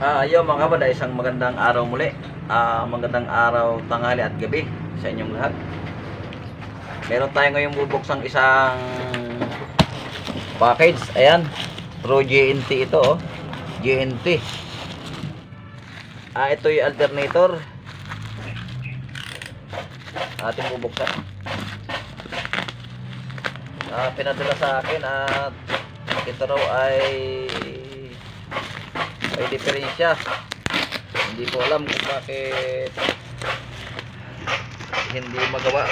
Yo mga kabada, isang magandang araw muli. Magandang araw, tanghali at gabi sa inyong lahat. Meron tayo ngayong bubuksang isang package. Ayan, Pro GNT ito, oh. GNT. Ito yung alternator. Ating bubuksan. Pinadala sa akin at ito raw ay may diferensya. Hindi ko alam kung bakit hindi magawa.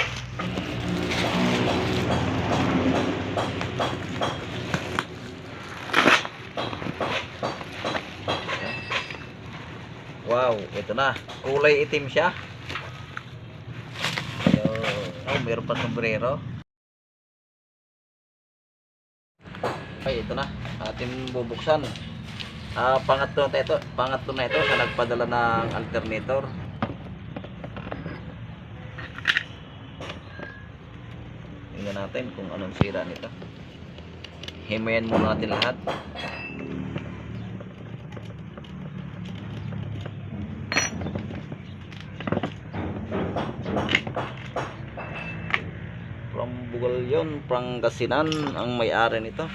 Wow, ito na. Kulay itim siya. Meron pa sombrero. Ay, ito na. Ating bubuksan. Pangatlo na ito sa nagpadala ng alternator. Tingnan natin kung anong sira nito. Himayan muna natin lahat. From Bugalyon, Pangasinan ang may-ari nito.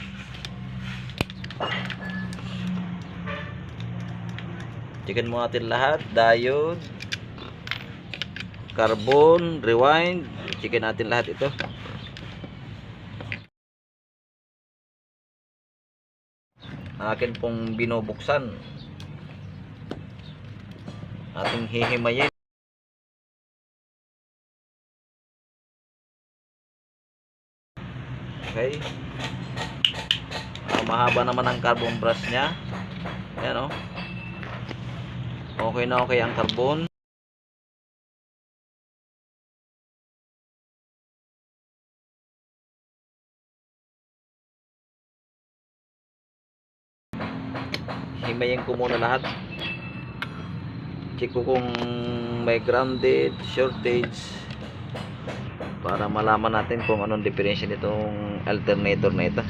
Checkin mo natin lahat. Diode, carbon, rewind. Checkin natin lahat ito. Akin pong binubuksan. Ating hihimayin. Okay. Mahaba naman ang carbon brush nya. Ayan, oh. Okay na okay ang carbon. Himayin ko muna lahat. Check ko kung may grounded, shortage, para malaman natin kung anong diferensya nitong alternator na ito.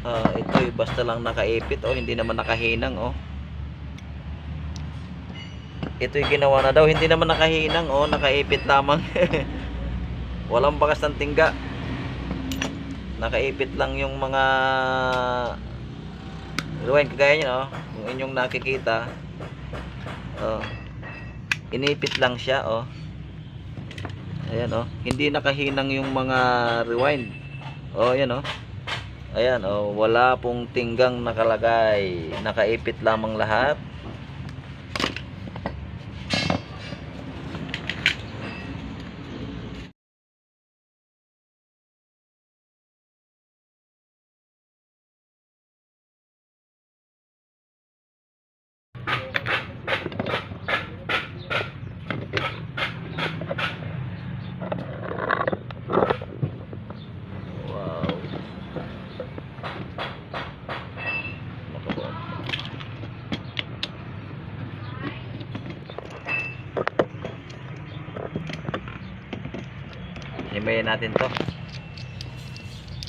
Ito basta lang nakaipit, oh, hindi naman nakahinang, oh. Ito'y ginawa na daw, hindi naman nakahinang, oh, nakaipit lamang. Walang bakas ng tingga. Nakaipit lang yung mga rewind, kagaya nyo, oh. Kung inyong nakikita, oh, inipit lang siya, oh. Ayan, oh, hindi nakahinang yung mga rewind. Oh, ayan, oh. Ayan, oh, wala pong tinggang nakalagay. Nakaipit lamang lahat. Himayin natin to.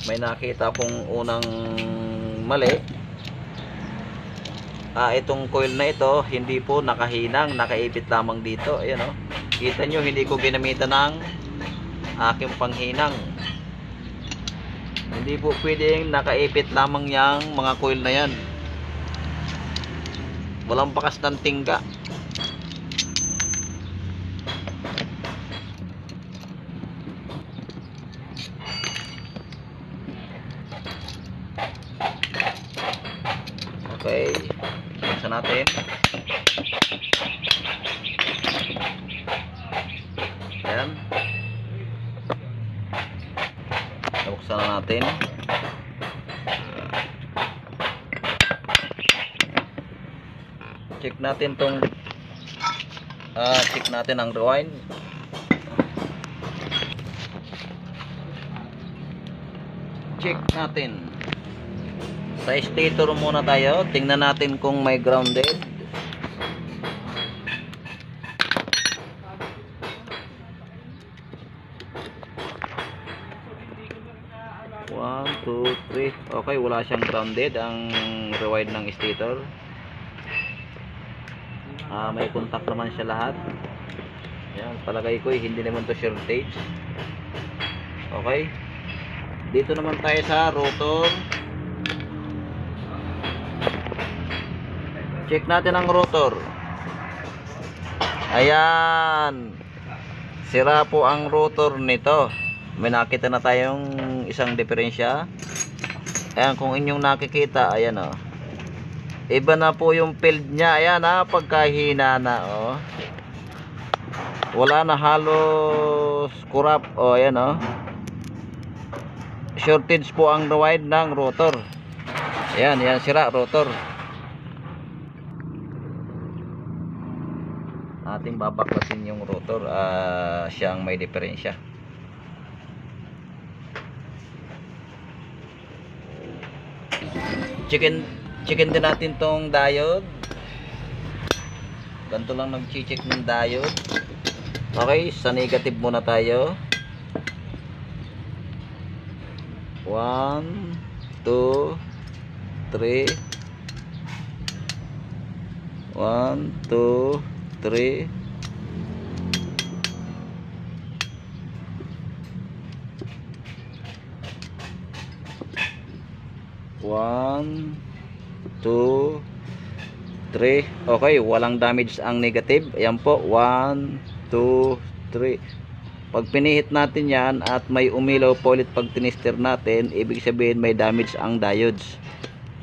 May nakita akong unang mali. Itong coil na ito hindi po nakahinang, nakaipit lamang dito. Ayan, oh. Kita nyo, hindi ko ginamitan ng aking panghinang. Hindi po pwedeng nakaipit lamang yang mga coil na yan. Walang bakas ng tingga. Okay, buksan natin. Ayan. Buksan na natin. Check natin tong check natin ang rewind. Check natin. Sa stator muna tayo. Tingnan natin kung may grounded. 1, 2, 3. Okay, wala siyang grounded ang rewind ng stator. May contact naman siya lahat. Ayan, palagay ko hindi naman to shortage. Okay. Dito naman tayo sa rotor. Check natin ang rotor. Ayan. Sira po ang rotor nito. May nakita na tayong isang diferensya. Ayan, kung inyong nakikita, ayan o. Iba na po yung field niya. Ayan ha, pagkahina na o. Wala na halos kurap o. Ayan o. Shortage po ang rewind ng rotor. Ayan, yan sira rotor. Ating babaklasin yung rotor, siyang may diferensya. Chicken din natin tong diode. Ganito lang nag-check ng diode. Okay, sa negative muna tayo. 1, 2, 3. 1, 2, 3. 1, 2, 3. Okay, walang damage ang negative. Ayan po, 1, 2, 3. Pag pinihit natin yan at may umilaw po ulit pag tinister natin, ibig sabihin may damage ang diodes.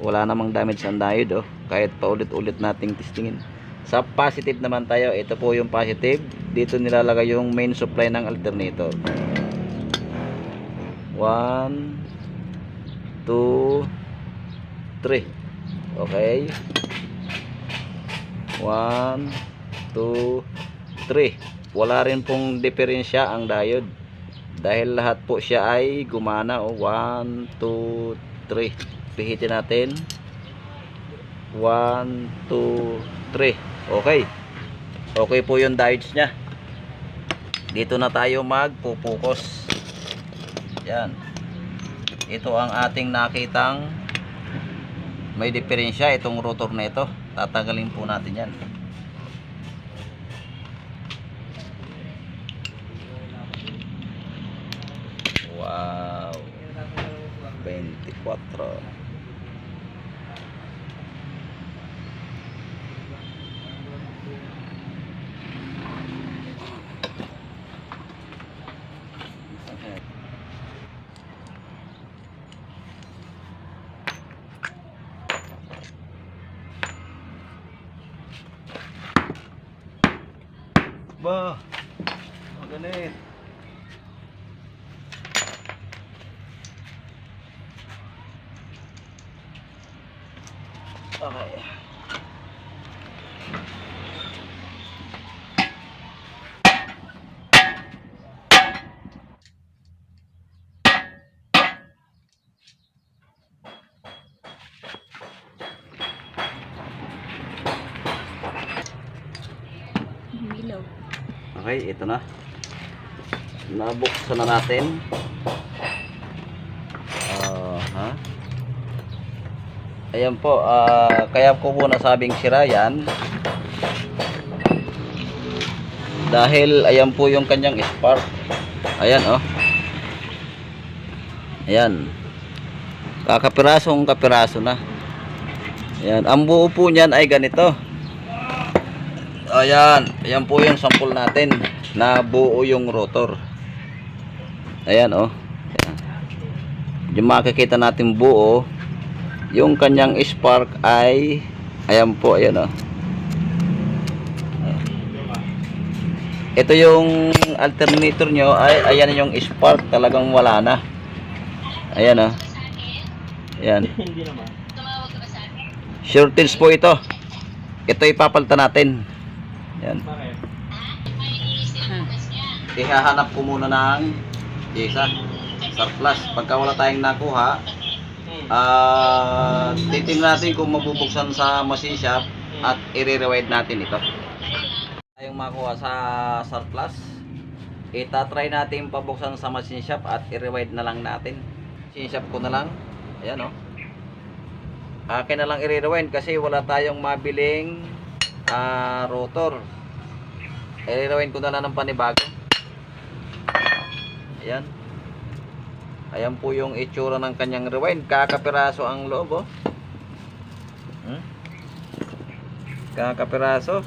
Wala namang damage ang diode kahit paulit-ulit nating testingin. Sa positive naman tayo, ito po yung positive. Dito nilalagay yung main supply ng alternator. 1, 2, 3. Okay. 1, 2, 3. Wala rin pong diferensya ang diode. Dahil lahat po siya ay gumana. 1, 2, 3. Pihitin natin. 1, 2, 3. Okay. Okay po yung diodes nya. Dito na tayo magpo-focus. Yan. Ito ang ating nakitang may diferensya, itong rotor na ito. Tatagalin po natin yan. Wow. 24. Ba, maganit. Okay. Okay, ito na. Nabuksan na natin. Ayan po, kaya ko po nasabing sira yan. Dahil ayan po yung kanyang spark. Ayan oh. Ayan. Kakapirasong kapiraso na. Ayan, ang buo po niyan ay ganito. Ayan, ayan po yung sample natin na buo yung rotor. Ayan oh. Ayan. Yung makikita natin buo, yung kanyang spark ay ayan po, ayan oh. Ito yung alternator nyo ay ayan yung spark, talagang wala na. Ayan oh. Ayan. Shortage po ito. Ito ipapalitan natin. Yan. Ihahanap ko muna ng isa surplus. Pagka wala tayong nakuha, titingnan natin kung mabubuksan sa machine shop at i-rewind natin ito. Tayong makuha sa surplus, itatry natin pabuksan sa machine shop at i-rewind na lang natin. Sinisap ko na lang. Ayan oh. Akin na lang i-rewind kasi wala tayong mabiling rotor. I-rewind ko na lang ng panibago. Ayan. Ayan po yung itsura ng kanyang rewind. Kakapiraso ang loob oh. Kakapiraso.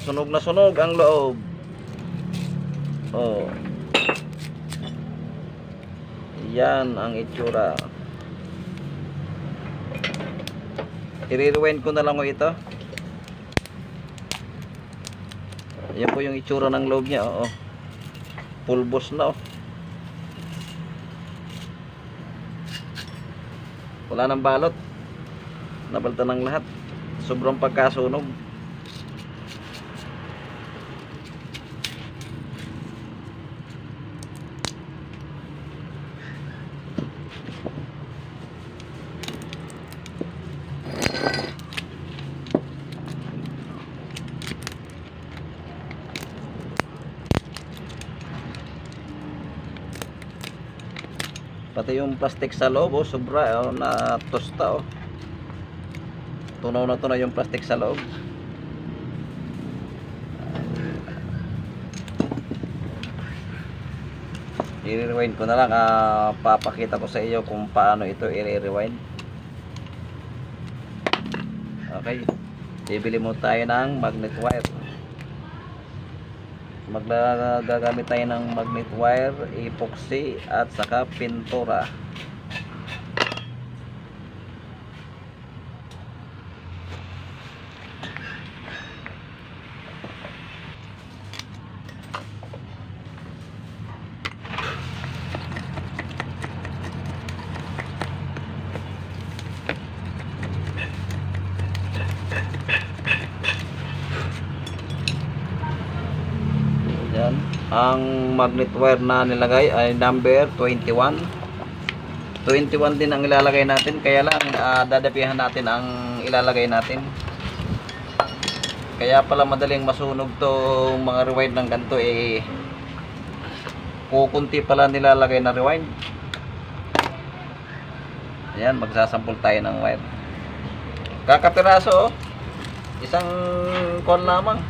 Sunog na sunog ang loob. Oh. Yan ang itsura. I-rewind ko na lang mo ito. Yan po yung itsura ng loob niya. Oo. Pulbos na oh. Wala nang balot. Nabalta ng lahat. Sobrang pagkasunog. Pati yung plastic sa loob oh, sobra oh, na tosta oh. Tunaw na tunaw yung plastic sa loob. I-rewind ko na lang, papakita ko sa iyo kung paano ito i-rewind. Okay, bibili mo tayo ng magnet wire. Gagamit tayo ng magnet wire, epoxy at saka pintura. Yan. Ang magnet wire na nilagay ay number 21. 21 din ang ilalagay natin, kaya lang dadapihan natin ang ilalagay natin. Kaya pala madaling masunog tong mga rewind ng ganito eh. Kukunti pala nilalagay na rewind. Ayan, magsasampol tayo ng wire. Kakapiraso oh. Isang kon lamang.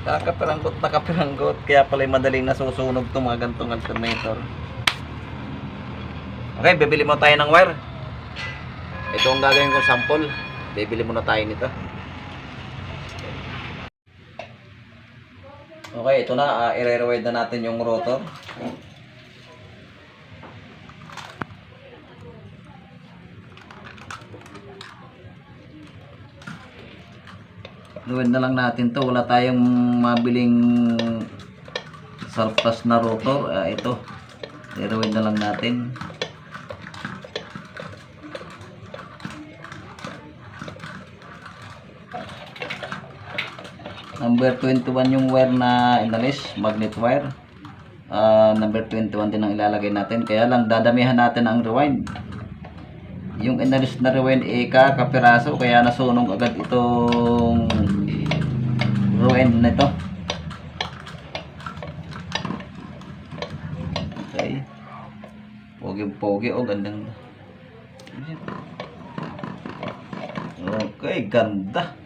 Kakapiranggot na kapiranggot, kaya pala madaling nasusunog itong mga gantong alternator. Okay, bibili mo tayo ng wire. Ito ang gagawin kong sample. Bibili muna tayo nito. Okay, ito na, i-rewind na natin yung rotor. Rewind na lang natin to. Wala tayong mabiling surplus na rotor. Ito, i-rewind na lang natin. Number 21 yung wire na inalis, magnet wire. Number 21 din ang ilalagay natin. Kaya lang dadamihan natin ang rewind. Yung inalis na rewind kakapiraso, kaya nasunog agad itong rewind na ito. Okay. Pogi-pogi oh, gandang. Okay, ganda.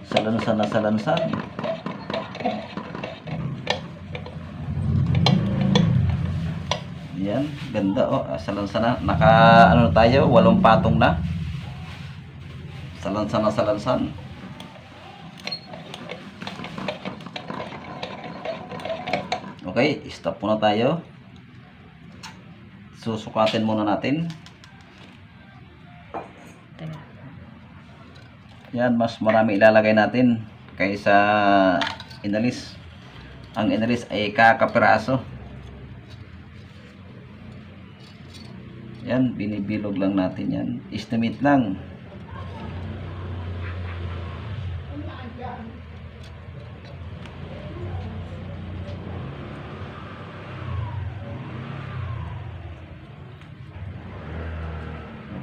Salansan na salansan. Yan, ganda oh, salansan na. Naka ano na tayo, 8 patong na. Salansan na salansan. Okay, stop muna tayo. Susukatin muna natin. Yan, mas marami ilalagay natin kaysa inalis. Ang inalis ay kakapiraso. Yan, binibilog lang natin yan. Estimate lang.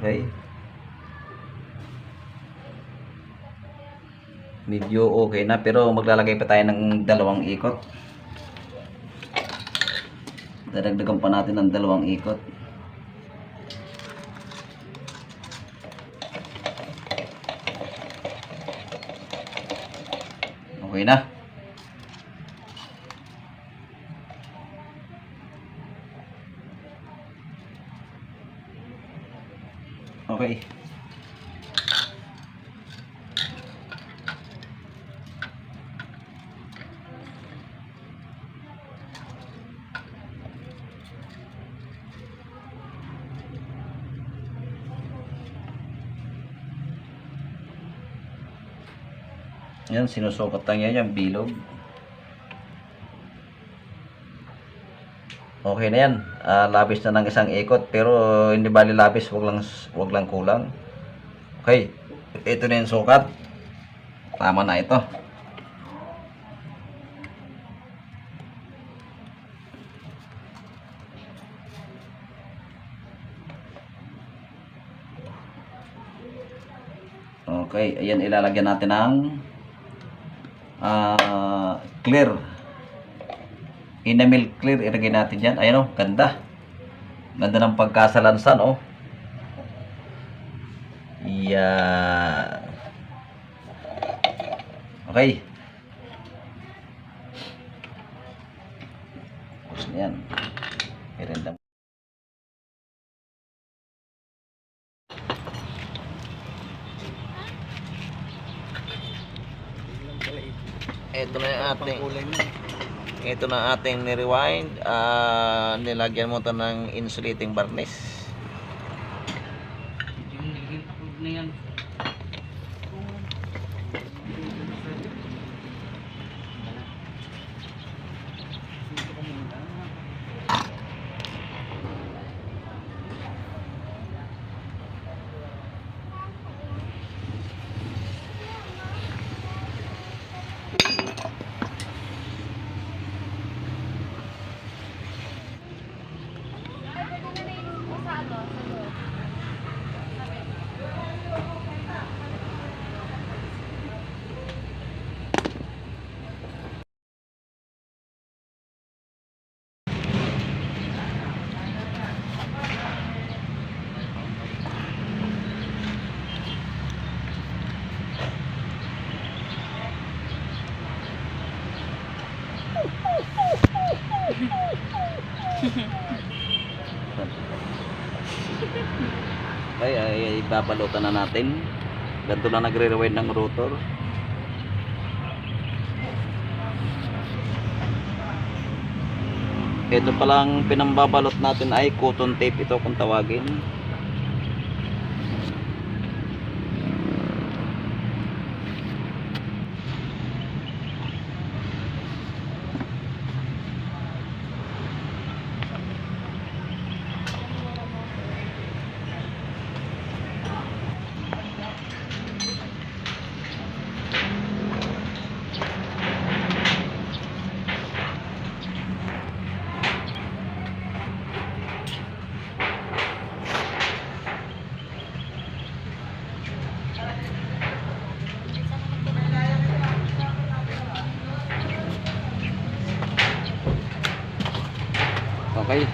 Okay. Medyo okay na, pero maglalagay pa tayo ng 2 ikot. Dadagdagan pa natin ng 2 ikot. Okay na. Okay. Yan, sinusukat lang yan yung bilog. Okay na yan. Labis na ng 1 ikot, pero hindi bali labis, wag lang kulang. Okay, ito na yung sukat. Tama na ito. Okay, ayan, ilalagyan natin ng clear. Enamel clear, ilagay natin dyan. Ayan, oh, ganda. Ganda ng pagkasalansan, oh. Yan. Okay. Tapos na yan. Irenda. Ito na ating ni-rewind. Nilagyan mo ito ng insulating varnish. Ay, ibabalutan na natin. Ganito na nagre-rewind ng rotor. Ito palang pinambabalot natin ay cotton tape, ito kung tawagin. Okay,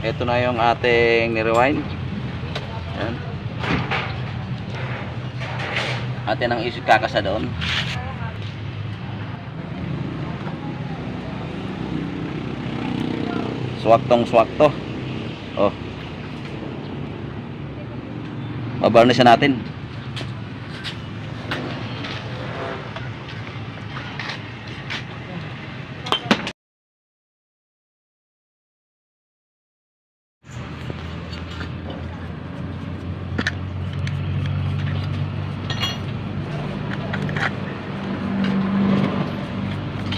ito na yung ating ni-rewind. Yan. Atin ang isip kakasa doon. Swaktong-swakto. Oh. Babarnisan natin.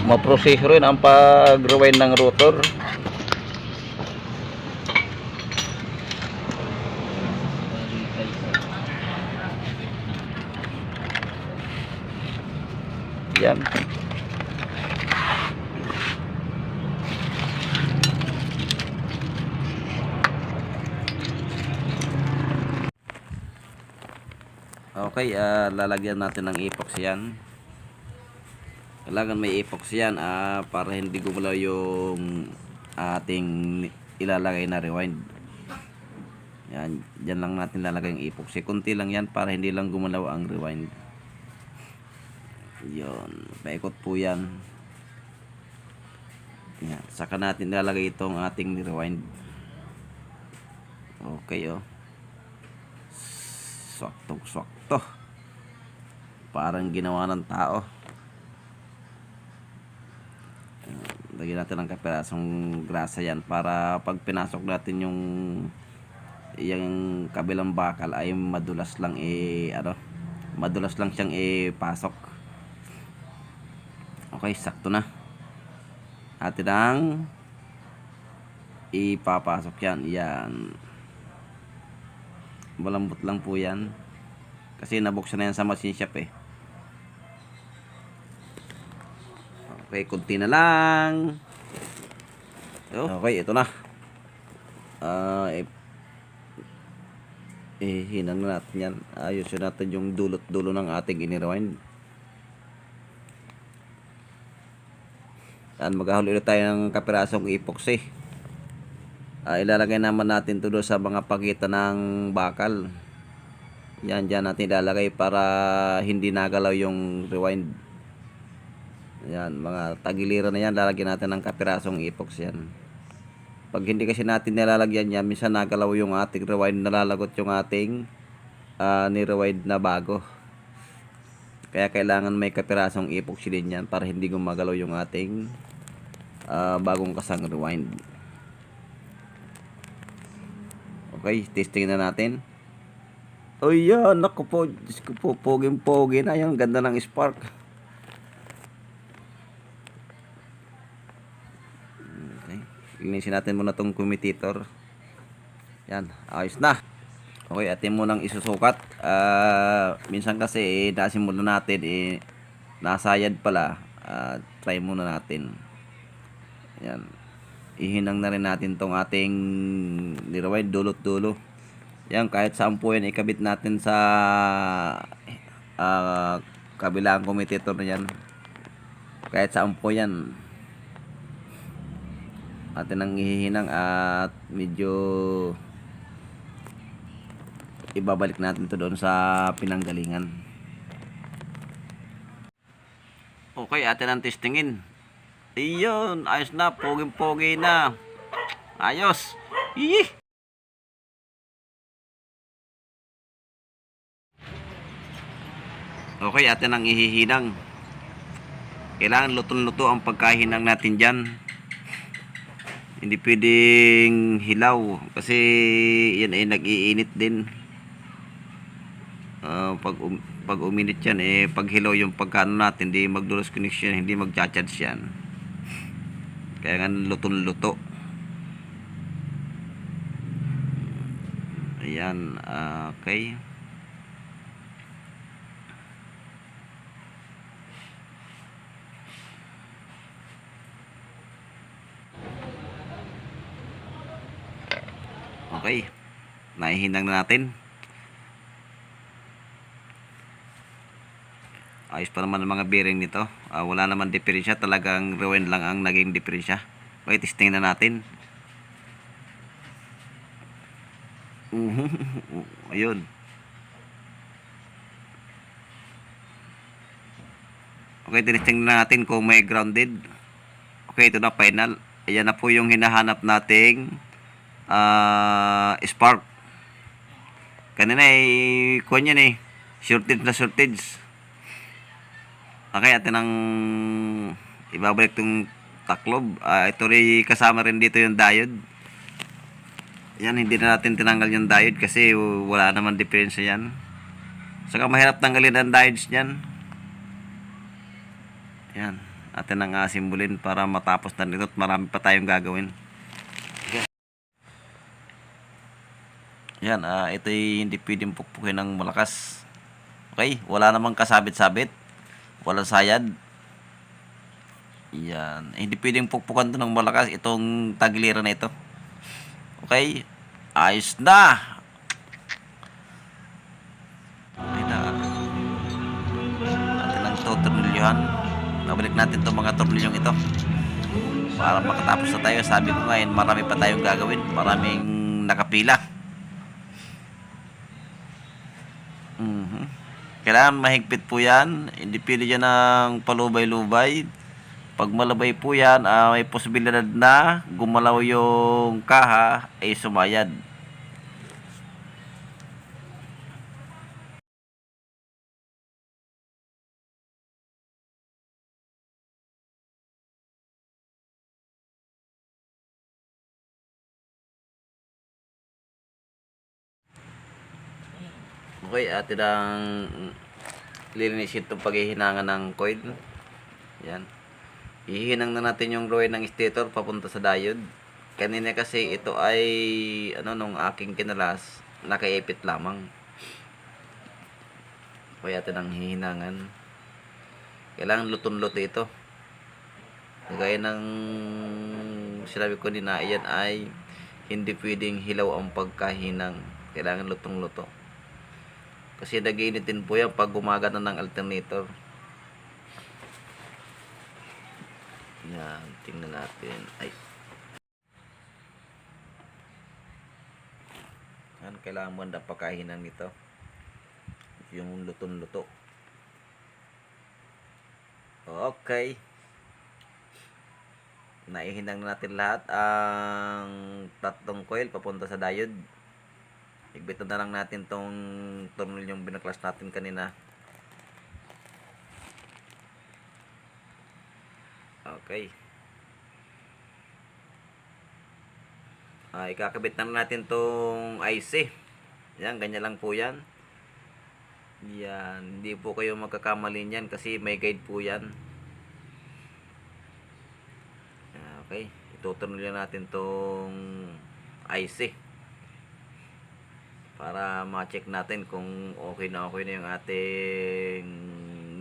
Maproseso rin ang pag-rewind ng rotor. Yan. Okay, lalagyan natin ng epoxy yan. Kailangan may epoxy yan para hindi gumalaw yung ating ilalagay na rewind. Yan, dyan lang natin lalagay yung epoxy. Kunti lang yan para hindi lang gumalaw ang rewind. Yun, paikot po yan. Yan, saka natin lalagay itong ating rewind. Okay, oh. Swakto. Parang ginawa ng tao. Lagyan natin ng kapirasong grasa yan para pag pinasok natin yung kabilang bakal ay madulas lang madulas lang siyang ipasok. Okay, sakto na. Atin ang ipapasok yan. Yan. Malambot lang po yan. Kasi nabuksan na yan sa machine shop eh. Okay, kunti na lang. Okay, ito na. Hinang na natin yan. Ayusin natin yung dulot-dulo ng ating inirewind. Yan, maghahuli ulit tayo ng kapirasong epoxy. Ilalagay naman natin ito sa mga pagitan ng bakal. Yan, dyan natin ilalagay para hindi nagalaw yung rewind. Yan, mga tagiliran na yan, lalagyan natin ng kapirasong epoxy yan. Pag hindi kasi natin nilalagyan yan, minsan nagalaw yung ating rewind, nalalagot yung ating ni-rewind na bago. Kaya kailangan may kapirasong epoxy din yan para hindi gumagalaw yung ating bagong kasang rewind. Okay, testing na natin. Oh yan, naku po, Diyos ko po, poging-pogi na yan, ganda ng spark. Okay, linisin natin muna tong commutator. Yan, ayos na. Okay, atin mo nang isusukat. Minsan kasi nasimulan natin nasayad pala. Try muna natin. Yan. Ihinang na rin natin tong ating nirewind dulot-dulo. Yan, kahit saan po yan ikabit natin sa kabilang commutator na yan. Kahit saan po yan. Atin ang ihihinang at medyo ibabalik natin to doon sa pinanggalingan. Okay, atin ang testingin. Iyon, ayos na, poging-pogi na. Ayos. Ih! Okay, atin ang ihihinang. Kailangan lutong-luto ang pagkahinang natin dyan. Hindi pwedeng hilaw kasi yan ay nag-iinit din. Pag uminit yan pag hilaw yung pagkano natin, hindi magdulas connection, hindi magcha-charge yan. Kaya nga lutong-luto. Ayan, okay. Okay, naihinang na natin. Ayos pa naman ang mga bearing nito. Wala naman diferensya, talagang rewind lang ang naging diferensya. Okay, testing na natin. Ayun. Okay, testing na natin kung may grounded. Okay, ito na final. Ayan na po yung hinahanap nating spark. Kanina kuwan yan shortage na shortage. Okay, atin ang ibabalik tong taklob. Ito rin kasama rin dito yung diode. Yan, hindi na natin tinanggal yung diode kasi wala naman diferensya yan. Saka mahirap tanggalin ang diodes niyan. Yan, atin ang simbolin para matapos na nito at marami pa tayong gagawin. Yan, ito hindi pwedeng pukpukin ng malakas. Okay, wala namang kasabit-sabit. Walang sayad. Yan, hindi pwedeng pukpukan to ng malakas itong tagiliran na ito. Okay, ayos na. Okay na. Natin ang tornilyohan. Nabalik natin itong mga tornilyong ito. Para makatapos na tayo. Sabi ko ngayon, marami pa tayong gagawin. Maraming nakapila. Kailangan mahigpit po yan. Hindi pili dyan ng palubay-lubay. Pag malabay po yan, may posibilidad na gumalaw yung kaha ay sumayad. Okay, atin ang lilinisin itong paghihinangan ng coil. Yan. Ihinang na natin yung ruin ng stator papunta sa diode. Kanina kasi ito ay nung aking kinalas, nakaipit lamang. Kaya atin ang hihinangan. Kailangan luton-luto ito. Gaya ng sinabi ko nina, yan ay hindi pwedeng hilaw ang pagkahinang. Kailangan lutong-luto. Kasi nag-iinitin po yan pag gumagana ng alternator. Yan, tingnan natin. Ay. Yan, kailangan mo na pagkahinang nito. Yung lutong-luto. Okay. Naihinang natin lahat ang tatlong coil papunta sa diode. Igbitan na lang natin tong tornilyong binaklas natin kanina. Okay. Ikakabit na natin tong IC. Yan, ganyan lang po yan. Yan, hindi po kayo magkakamali niyan kasi may guide po yan. Okay, itutornilyo natin tong IC. Para ma-check natin kung okay na yung ating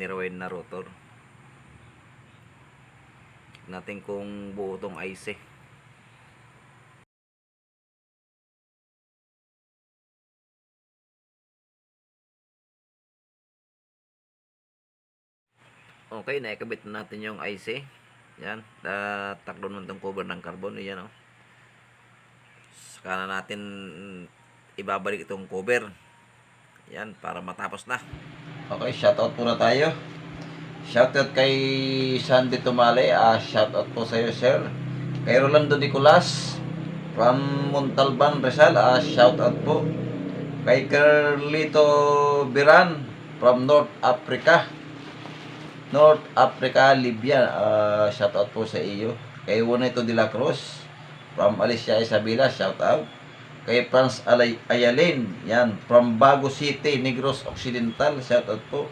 nirewind na rotor. Natin kung buo tong IC. Okay, naikabit na natin yung IC. Yan, takdo naman itong cover ng carbon. Yan, oh. Saka na natin ibabalik itong cover. Yan, para matapos na. Okay, shoutout muna tayo. Shoutout kay Sandy Tumale. Shoutout po sa iyo, sir. Kay Rolando Nicolas from Montalban, Rizal. Shoutout po. Kay Carlito Biran from North Africa, Libya. Shoutout po sa iyo. Kay Juanito de la Cruz from Alicia Isabela. Shoutout. Kay Franz Ayalin, yan, from Bago City, Negros Occidental, shoutout po.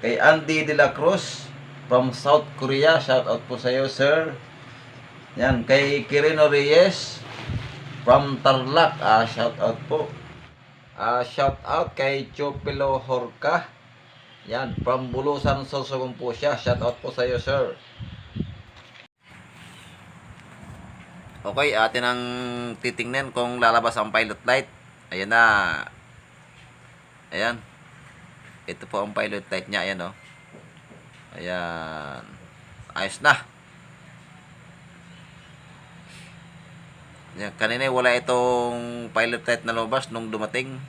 Kay Andy de la Cruz, from South Korea, shoutout po sa iyo, sir. Yan, kay Kirino Reyes, from Tarlac, shoutout po. Shoutout kay Chopilo Horca, yan, from Bulusan, Sorsogon po siya, shoutout po sa iyo, sir. Okay, atin ang titingnan kung lalabas ang pilot light. Ayan na. Ayan. Ito po ang pilot light niya. Ayan, oh. Ayan. Ayos na. Ayan. Kanina wala itong pilot light na lumabas nung dumating.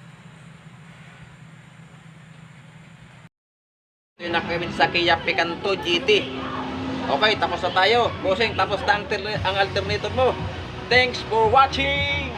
Ito yung nakamit sa Kia Picanto GT. Okay, tapos na tayo. Bossing, tapos na ang alternator mo. Thanks for watching!